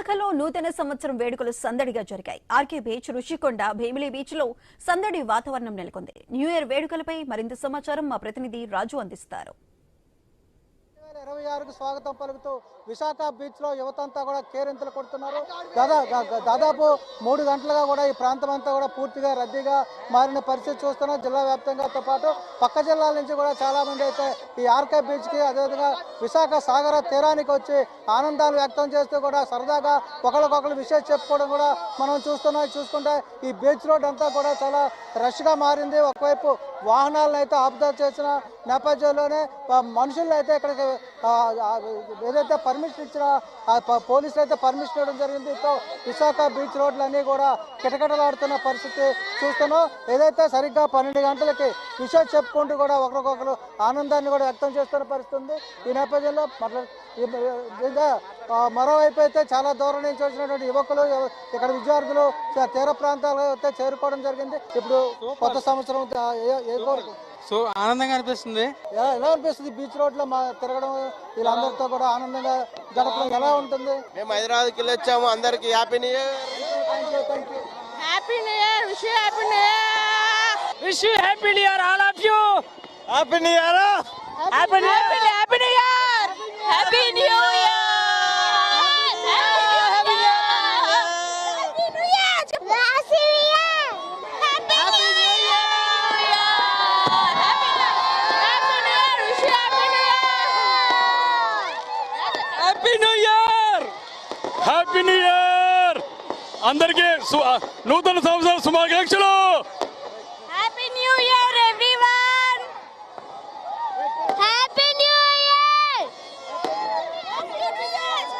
విశాఖలో నూతన సంవత్సరం వేడుకలు సందడిగా జరిగాయి. RK beach, Rushikonda, Bheemili beach లో సందడి వాతావరణం నెలకొంది. న్యూ ఇయర్ వేడుకలపై మరింత సమాచారం మా ప్రతినిధి రాజు అందిస్తారు. 2026కు స్వాగతం పలుకుతూ విశాఖ బీచ్ లో యువతంతా కూడా కేరింతలు కొడుతున్నారు. దాదాపు 3 గంటలుగా కూడా ఈ ప్రాంతం అంతా కూడా పూర్తిగా రద్దీగా మారిన పరిస్థితి చూస్తున్నాం. జిల్లా వ్యాప్తంగాతో పాటు పక్క జిల్లాల నుంచి కూడా చాలా మంది అయితే ఈ ఆర్కే బీచ్ కి, అదేవిధంగా విశాఖ సాగర తీరానికి వచ్చి ఆనందాలు వ్యక్తం చేస్తూ కూడా సరదాగా ఒకరికొకరు విషయం చెప్పుకోవడం కూడా మనం చూస్తున్నాం. చూసుకుంటే ఈ బీచ్ రోడ్ అంతా కూడా చాలా రష్ గా మారింది. ఒకవైపు వాహనాలను అయితే ఆపుదాలు చేసిన నేపథ్యంలోనే మనుషులను అయితే ఇక్కడికి ఏదైతే పర్మిషన్ ఇచ్చిన పోలీసులు అయితే పర్మిషన్ ఇవ్వడం జరిగింది. విశాఖ బీచ్ రోడ్లన్నీ కూడా కిటకిటలాడుతున్న పరిస్థితి చూస్తున్నాం. ఏదైతే సరిగ్గా 12 గంటలకి విషయం చెప్పుకుంటూ కూడా ఒకరికొకరు ఆనందాన్ని కూడా వ్యక్తం చేస్తున్న పరిస్థితి ఉంది. ఈ నేపథ్యంలో మరోవైపు అయితే చాలా దూరం నుంచి వచ్చినటువంటి యువకులు, ఇక్కడ విద్యార్థులు తీర ప్రాంతాలు అయితే చేరుకోవడం జరిగింది. ఇప్పుడు కొత్త సంవత్సరం సో ఆనందంగా అనిపిస్తుంది. ఎలా అనిపిస్తుంది బీచ్ రోడ్ లో తిరగడం, వీళ్ళందరితో కూడా ఆనందంగా గడపడం ఎలా ఉంటుంది? మేము హైదరాబాద్కి వెళ్ళి వచ్చాము. అందరికి happy new year. Happy new year. Wish you happy new year. Wish you happy new year all of you. Happy new year. Happy new year. Happy new year. Happy new year. Happy new year. అందరికీ నూతన సంవత్సరం శుభాకాంక్షలు. Happy new year everyone. Happy new year.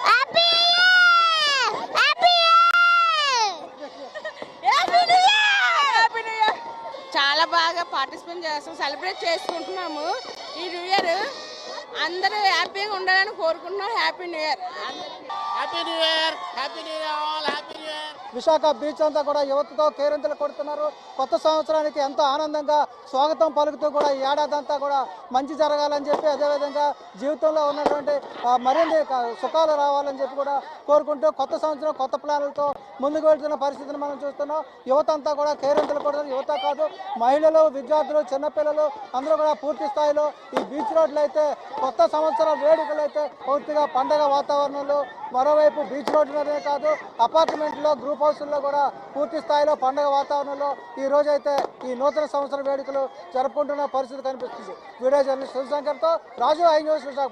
Happy year. చాలా బాగా participate చేస్తాం, celebrate చేసుకుంటున్నాము. ఈ new year అందరూ హ్యాపీగా ఉండాలని కోరుకుంటున్నాం. Happy new year. Happy new year. Happy new year all. Happy new year. Visakha beach అంతా కూడా యువతతో కేరింతలు కొడుతున్నారు. కొత్త సంవత్సరానికి ఎంతో ఆనందంగా స్వాగతం పలుకుతూ కూడా ఈ ఏడాది అంతా కూడా మంచి జరగాలని చెప్పి, అదేవిధంగా జీవితంలో ఉన్నటువంటి మరిన్ని సుఖాలు రావాలని చెప్పి కూడా కోరుకుంటూ కొత్త సంవత్సరం కొత్త ప్లాన్లతో ముందుకు వెళ్తున్న పరిస్థితిని మనం చూస్తున్నాం. యువత అంతా కూడా కేరింతలు కొడుతున్నారు. యువత కాదు, మహిళలు, విద్యార్థులు, చిన్నపిల్లలు అందరూ కూడా పూర్తి స్థాయిలో ఈ బీచ్ రోడ్లు అయితే కొత్త సంవత్సరం వేడుకలు అయితే పూర్తిగా పండగ వాతావరణంలో, మరోవైపు బీచ్ రోడ్లనే కాదు అపార్ట్మెంట్లో, గ్రూప్ హౌస్ల్లో కూడా పూర్తి స్థాయిలో పండుగ వాతావరణంలో ఈ రోజు అయితే ఈ నూతన సంవత్సర వేడుకలు జరుపుకుంటున్న పరిస్థితి కనిపిస్తుంది. వీడియో జర్నలిస్ట్ శివశంకర్తో రాజు, ఐ న్యూస్, విశాఖపట్నం.